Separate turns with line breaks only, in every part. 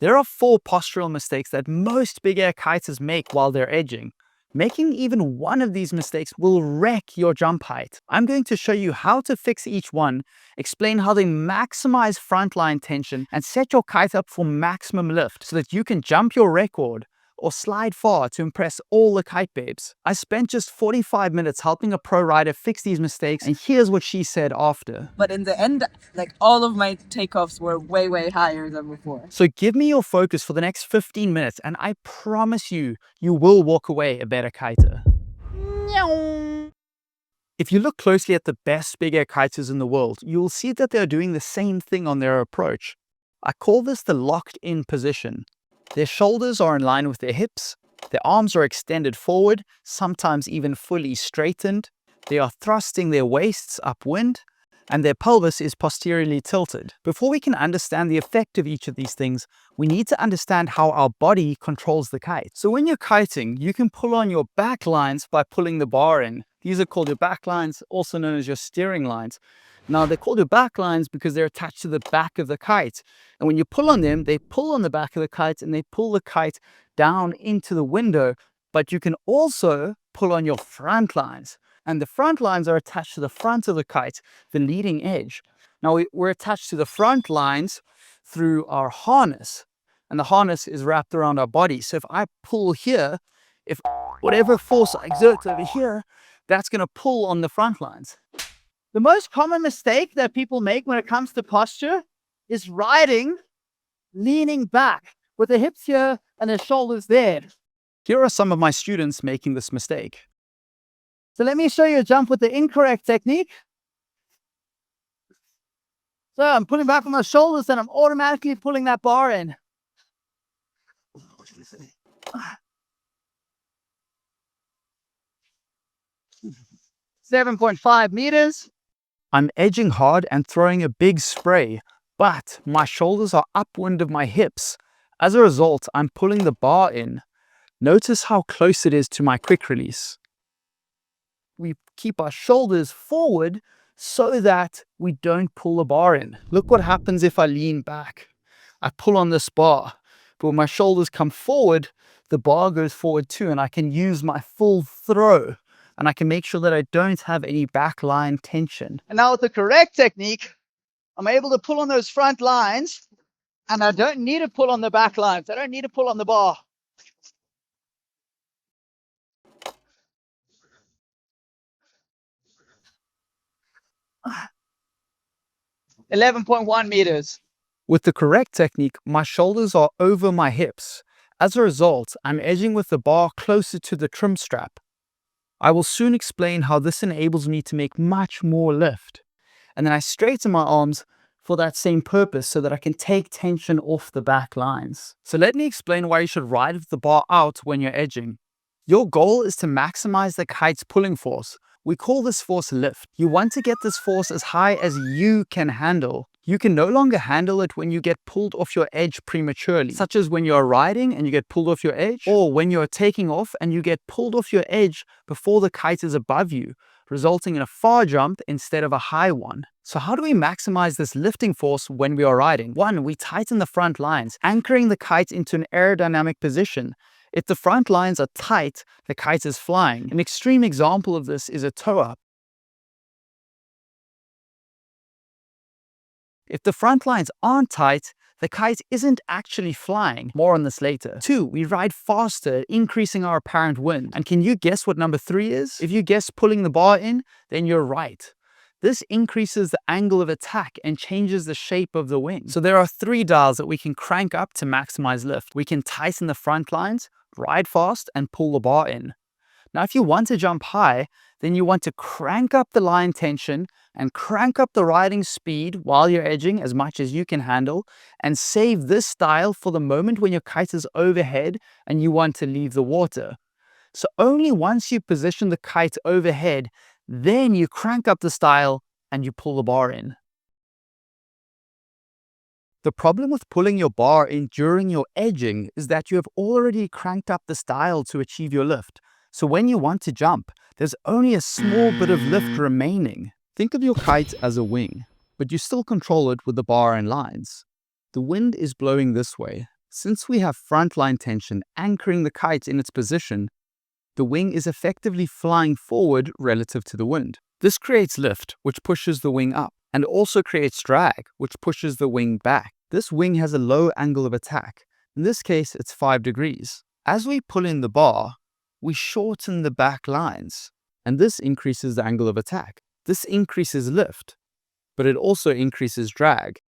There are 4 postural mistakes that most big air kiters make while they're edging. Making even one of these mistakes will wreck your jump height. I'm going to show you how to fix each one, explain how they maximize frontline tension, and set your kite up for maximum lift so that you can jump your record or slide far to impress all the kite babes. I spent just 45 minutes helping a pro rider fix these mistakes, and here's what she said after.
But in the end, like, all of my takeoffs were way higher than before.
So give me your focus for the next 15 minutes, and I promise you, you will walk away a better kiter. If you look closely at the best big air kiters in the world, you will see that they are doing the same thing on their approach. I call this the locked in position. Their shoulders are in line with their hips, their arms are extended forward, sometimes even fully straightened, they are thrusting their waists upwind, and their pelvis is posteriorly tilted. Before we can understand the effect of each of these things, we need to understand how our body controls the kite. So when you're kiting, you can pull on your back lines by pulling the bar in. These are called your back lines, also known as your steering lines. Now, they're called your back lines because they're attached to the back of the kite. And when you pull on them, they pull on the back of the kite and they pull the kite down into the window. But you can also pull on your front lines. And the front lines are attached to the front of the kite, the leading edge. Now, we're attached to the front lines through our harness. And the harness is wrapped around our body. So if I pull here, if whatever force I exert over here, that's going to pull on the front lines. The most common mistake that people make when it comes to posture is riding, leaning back with the hips here and the shoulders there. Here are some of my students making this mistake. So let me show you a jump with the incorrect technique. So I'm pulling back on my shoulders and I'm automatically pulling that bar in. 7.5 meters. I'm edging hard and throwing a big spray, but my shoulders are upwind of my hips. As a result, I'm pulling the bar in. Notice how close it is to my quick release. We keep our shoulders forward so that we don't pull the bar in. Look what happens if I lean back. I pull on this bar, but when my shoulders come forward, the bar goes forward too, and I can use my full throw. And I can make sure that I don't have any backline tension. And now with the correct technique, I'm able to pull on those front lines, and I don't need to pull on the back lines. I don't need to pull on the bar. .1 meters. With the correct technique, my shoulders are over my hips. As a result, I'm edging with the bar closer to the trim strap. I will soon explain how this enables me to make much more lift. And then I straighten my arms for that same purpose so that I can take tension off the back lines. So let me explain why you should ride with the bar out when you're edging. Your goal is to maximize the kite's pulling force. We call this force lift. You want to get this force as high as you can handle. You can no longer handle it when you get pulled off your edge prematurely, such as when you're riding and you get pulled off your edge, or when you're taking off and you get pulled off your edge before the kite is above you, resulting in a far jump instead of a high one. So how do we maximize this lifting force when we are riding? 1, we tighten the front lines, anchoring the kite into an aerodynamic position. If the front lines are tight, the kite is flying. An extreme example of this is a toe-up. If the front lines aren't tight, the kite isn't actually flying. More on this later. 2, we ride faster, increasing our apparent wind. And can you guess what number 3 is? If you guess pulling the bar in, then you're right. This increases the angle of attack and changes the shape of the wing. So there are 3 dials that we can crank up to maximize lift. We can tighten the front lines, ride fast, and pull the bar in. Now, if you want to jump high, then you want to crank up the line tension and crank up the riding speed while you're edging as much as you can handle, and save this style for the moment when your kite is overhead and you want to leave the water. So only once you position the kite overhead, then you crank up the style and you pull the bar in. The problem with pulling your bar in during your edging is that you have already cranked up the style to achieve your lift. So when you want to jump, there's only a small bit of lift remaining. Think of your kite as a wing, but you still control it with the bar and lines. The wind is blowing this way, Since we have front line tension anchoring the kite in its position, the wing is effectively flying forward relative to the wind. This creates lift, which pushes the wing up, and also creates drag, which pushes the wing back. This wing has a low angle of attack. In this case, it's 5 degrees. As we pull in the bar, we shorten the back lines, and this increases the angle of attack. This increases lift, but it also increases drag.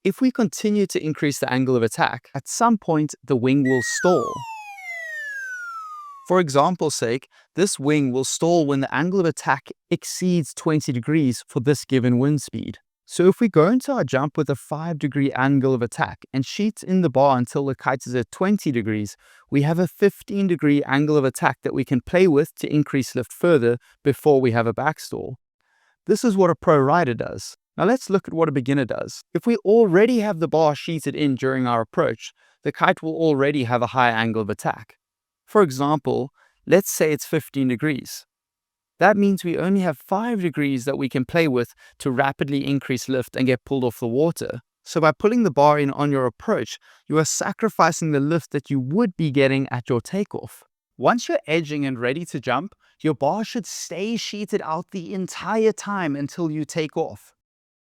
If we continue to increase the angle of attack, at some point the wing will stall. For example's sake, this wing will stall when the angle of attack exceeds 20 degrees for this given wind speed. So if we go into our jump with a 5-degree angle of attack and sheet in the bar until the kite is at 20 degrees, we have a 15-degree angle of attack that we can play with to increase lift further before we have a backstall. This is what a pro rider does. Now let's look at what a beginner does. If we already have the bar sheeted in during our approach, the kite will already have a high angle of attack. For example, let's say it's 15 degrees. That means we only have 5 degrees that we can play with to rapidly increase lift and get pulled off the water. So by pulling the bar in on your approach, you are sacrificing the lift that you would be getting at your takeoff. Once you're edging and ready to jump, your bar should stay sheeted out the entire time until you take off.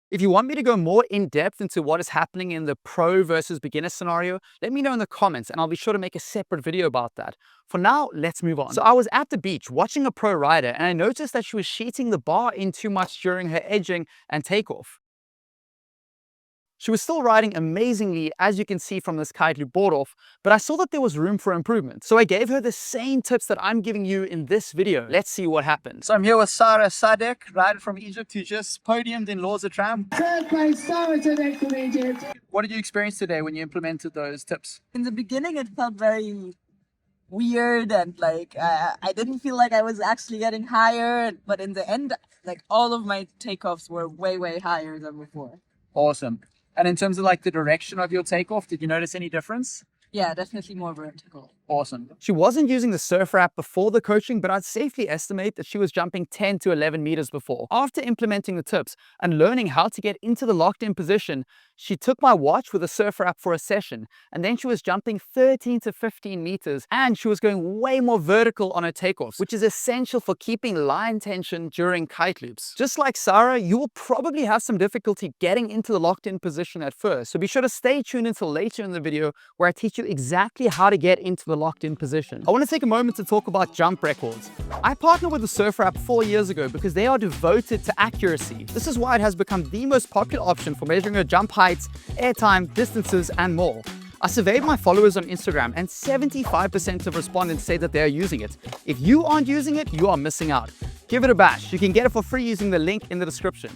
If you want me to go more in depth into what is happening in the pro versus beginner scenario, let me know in the comments and I'll be sure to make a separate video about that. For now, let's move on. So I was at the beach watching a pro rider and I noticed that she was sheeting the bar in too much during her edging and takeoff. She was still riding amazingly, as you can see from this kite loop board off, but I saw that there was room for improvement. So I gave her the same tips that I'm giving you in this video. Let's see what happened. So I'm here with Sarah Sadek, rider from Egypt, who just podiumed in Lords of Tram.
Third place, Sarah Sadek from Egypt.
What did you experience today when you implemented those tips?
In the beginning, it felt very weird and like I didn't feel like I was actually getting higher. But in the end, like all of my takeoffs were way higher than before.
Awesome. And in terms of like the direction of your takeoff, did you notice any difference?
Yeah, definitely more vertical.
Awesome. She wasn't using the SURFR app before the coaching, but I'd safely estimate that she was jumping 10 to 11 meters before. After implementing the tips and learning how to get into the locked in position, she took my watch with the SURFR app for a session, and then she was jumping 13 to 15 meters, and she was going way more vertical on her takeoffs, which is essential for keeping line tension during kite loops. Just like Sarah, you will probably have some difficulty getting into the locked in position at first, so be sure to stay tuned until later in the video where I teach you exactly how to get into the locked in position. I want to take a moment to talk about jump records. I partnered with the SURFR app 4 years ago because they are devoted to accuracy. This is why it has become the most popular option for measuring your jump heights, air time, distances, and more. I surveyed my followers on Instagram and 75% of respondents say that they are using it. If you aren't using it, you are missing out. Give it a bash. You can get it for free using the link in the description.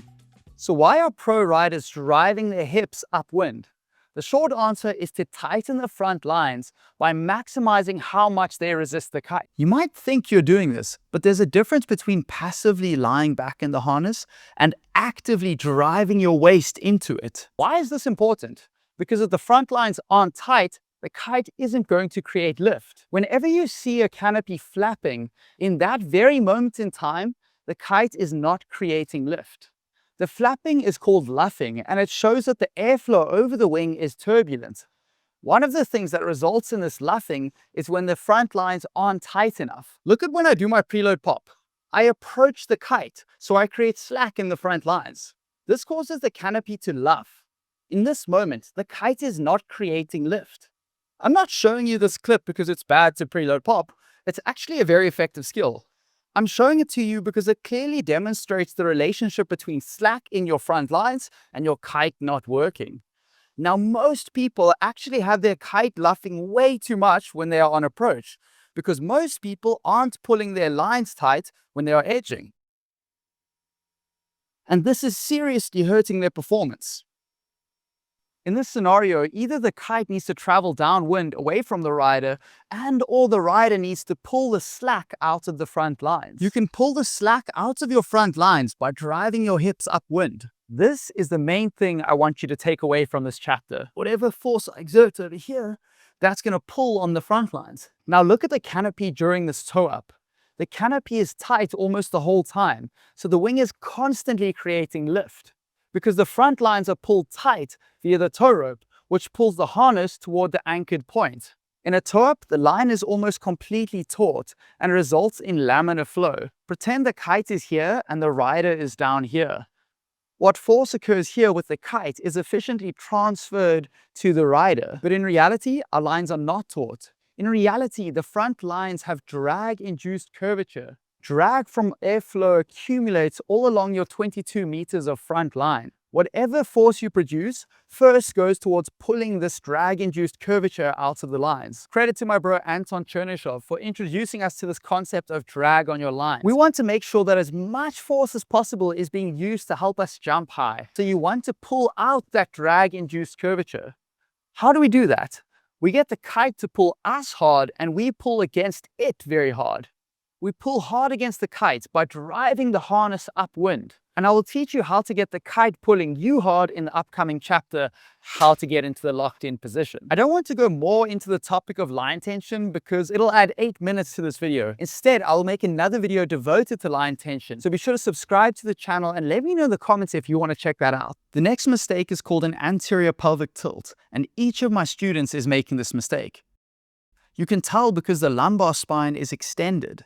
So why are pro riders driving their hips upwind? The short answer is to tighten the front lines by maximizing how much they resist the kite. You might think you're doing this, but there's a difference between passively lying back in the harness and actively driving your waist into it. Why is this important? Because if the front lines aren't tight, the kite isn't going to create lift. Whenever you see a canopy flapping, in that very moment in time, the kite is not creating lift. The flapping is called luffing, and it shows that the airflow over the wing is turbulent. One of the things that results in this luffing is when the front lines aren't tight enough. Look at when I do my preload pop. I approach the kite, so I create slack in the front lines. This causes the canopy to luff. In this moment, the kite is not creating lift. I'm not showing you this clip because it's bad to preload pop. It's actually a very effective skill. I'm showing it to you because it clearly demonstrates the relationship between slack in your front lines and your kite not working. Now, most people actually have their kite luffing way too much when they are on approach because most people aren't pulling their lines tight when they are edging. And this is seriously hurting their performance. In this scenario, either the kite needs to travel downwind away from the rider or the rider needs to pull the slack out of the front lines. You can pull the slack out of your front lines by driving your hips upwind. This is the main thing I want you to take away from this chapter. Whatever force I exert over here, that's going to pull on the front lines. Now look at the canopy during this toe up. The canopy is tight almost the whole time, so the wing is constantly creating lift. Because the front lines are pulled tight via the tow rope, which pulls the harness toward the anchored point. In a tow-up, the line is almost completely taut and results in laminar flow. Pretend the kite is here and the rider is down here. What force occurs here with the kite is efficiently transferred to the rider, but in reality, our lines are not taut. In reality, the front lines have drag-induced curvature. Drag from airflow accumulates all along your 22 meters of front line. Whatever force you produce first goes towards pulling this drag-induced curvature out of the lines. Credit to my bro Anton Chernyshov for introducing us to this concept of drag on your line. We want to make sure that as much force as possible is being used to help us jump high. So you want to pull out that drag-induced curvature. How do we do that? We get the kite to pull us hard and we pull against it very hard. We pull hard against the kite by driving the harness upwind. And I will teach you how to get the kite pulling you hard in the upcoming chapter, how to get into the locked in position. I don't want to go more into the topic of line tension because it'll add 8 minutes to this video. Instead, I'll make another video devoted to line tension. So be sure to subscribe to the channel and let me know in the comments if you want to check that out. The next mistake is called an anterior pelvic tilt, and each of my students is making this mistake. You can tell because the lumbar spine is extended.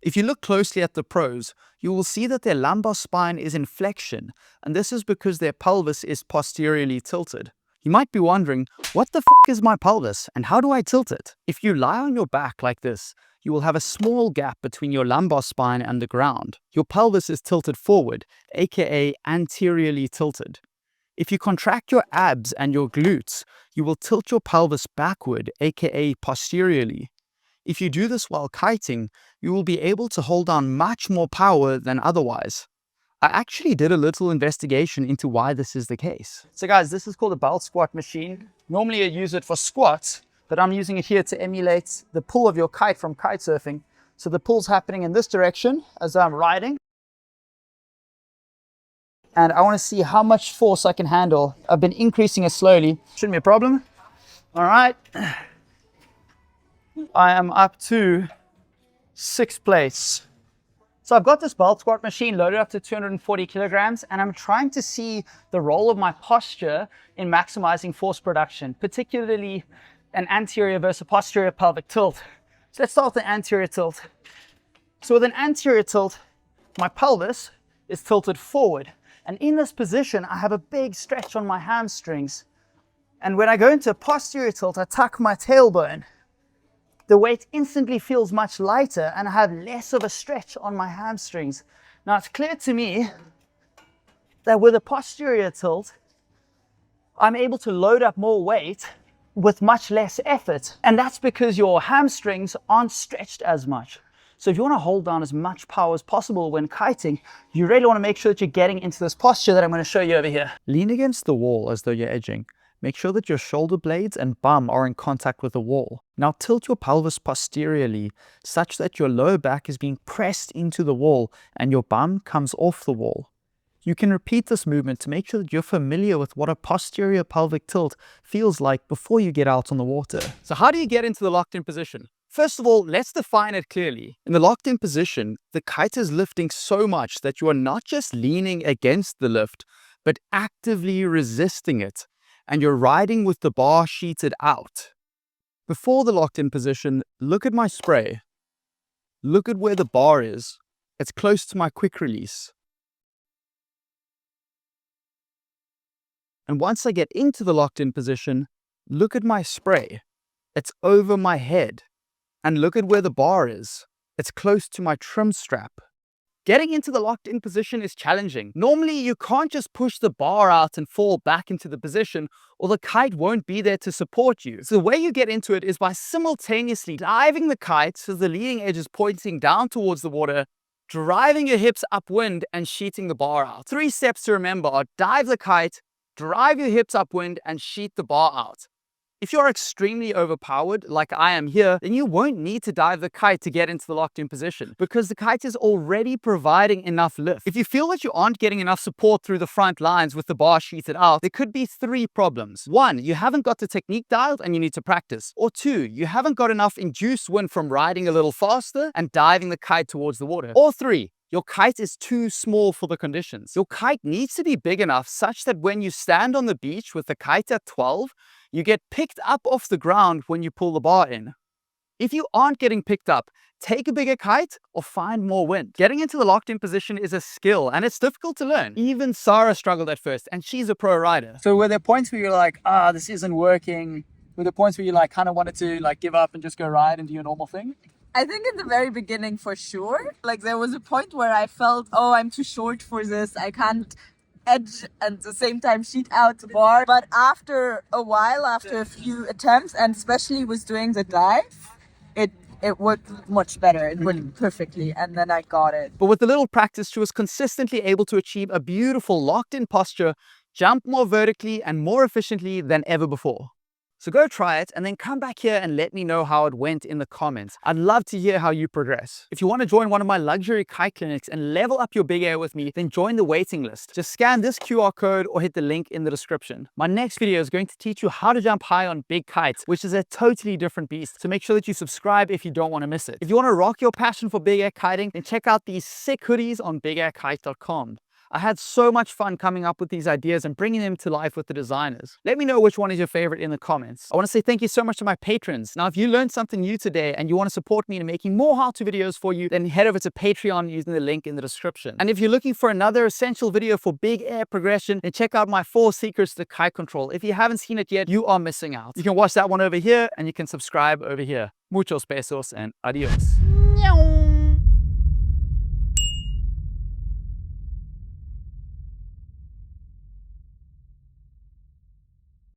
If you look closely at the pros, you will see that their lumbar spine is in flexion, and this is because their pelvis is posteriorly tilted. You might be wondering, what the f is my pelvis and how do I tilt it? If you lie on your back like this, you will have a small gap between your lumbar spine and the ground. Your pelvis is tilted forward, aka anteriorly tilted. If you contract your abs and your glutes, you will tilt your pelvis backward, aka posteriorly. If you do this while kiting, you will be able to hold on much more power than otherwise. I actually did a little investigation into why this is the case. So guys, this is called a belt squat machine. Normally I use it for squats, but I'm using it here to emulate the pull of your kite from kitesurfing. So the pull's happening in this direction as I'm riding. And I want to see how much force I can handle. I've been increasing it slowly. Shouldn't be a problem. All right. I am up to 6th place. So I've got this belt squat machine loaded up to 240 kilograms, and I'm trying to see the role of my posture in maximizing force production, particularly an anterior versus posterior pelvic tilt. So let's start with the anterior tilt. So with an anterior tilt, my pelvis is tilted forward. And in this position, I have a big stretch on my hamstrings. And when I go into a posterior tilt, I tuck my tailbone. The weight instantly feels much lighter and I have less of a stretch on my hamstrings. Now it's clear to me that with a posterior tilt, I'm able to load up more weight with much less effort. And that's because your hamstrings aren't stretched as much. So if you want to hold down as much power as possible when kiting, you really want to make sure that you're getting into this posture that I'm going to show you over here. Lean against the wall as though you're edging. Make sure that your shoulder blades and bum are in contact with the wall. Now tilt your pelvis posteriorly such that your lower back is being pressed into the wall and your bum comes off the wall. You can repeat this movement to make sure that you're familiar with what a posterior pelvic tilt feels like before you get out on the water. So how do you get into the locked in position? First of all, let's define it clearly. In the locked in position, the kite is lifting so much that you are not just leaning against the lift, but actively resisting it. And you're riding with the bar sheeted out. Before the locked in position, look at my spray. Look at where the bar is. It's close to my quick release. And once I get into the locked in position, look at my spray. It's over my head. And look at where the bar is. It's close to my trim strap. Getting into the locked in position is challenging. Normally, you can't just push the bar out and fall back into the position, or the kite won't be there to support you. So the way you get into it is by simultaneously diving the kite so the leading edge is pointing down towards the water, driving your hips upwind and sheeting the bar out. 3 steps to remember are dive the kite, drive your hips upwind and sheet the bar out. If you're extremely overpowered, like I am here, then you won't need to dive the kite to get into the locked in position because the kite is already providing enough lift. If you feel that you aren't getting enough support through the front lines with the bar sheeted out, there could be 3 problems. 1, you haven't got the technique dialed and you need to practice. Or 2, you haven't got enough induced wind from riding a little faster and diving the kite towards the water. Or 3, your kite is too small for the conditions. Your kite needs to be big enough such that when you stand on the beach with the kite at 12, you get picked up off the ground when you pull the bar in. If you aren't getting picked up, take a bigger kite or find more wind. Getting into the locked in position is a skill and it's difficult to learn. Even Sarah struggled at first and she's a pro rider.
So were there points where you're like, this isn't working? Were there points where you like kind of wanted to like give up and just go ride and do your normal thing?
I think in the very beginning, for sure. Like there was a point where I felt, oh, I'm too short for this. I can't edge and at the same time sheet out the bar. But after a while, after a few attempts, and especially with doing the dive, it worked much better. It worked perfectly, and then I got it.
But with a little practice, she was consistently able to achieve a beautiful locked-in posture, jump more vertically and more efficiently than ever before. So go try it and then come back here and let me know how it went in the comments. I'd love to hear how you progress. If you want to join one of my luxury kite clinics and level up your big air with me, then join the waiting list. Just scan this QR code or hit the link in the description. My next video is going to teach you how to jump high on big kites, which is a totally different beast. So make sure that you subscribe if you don't want to miss it. If you want to rock your passion for big air kiting, then check out these sick hoodies on bigairkite.com. I had so much fun coming up with these ideas and bringing them to life with the designers. Let me know which one is your favorite in the comments. I want to say thank you so much to my patrons. Now, if you learned something new today and you want to support me in making more how-to videos for you, then head over to Patreon using the link in the description. And if you're looking for another essential video for big air progression, then check out my 4 secrets to kite control. If you haven't seen it yet, you are missing out. You can watch that one over here and you can subscribe over here. Muchos besos and adios.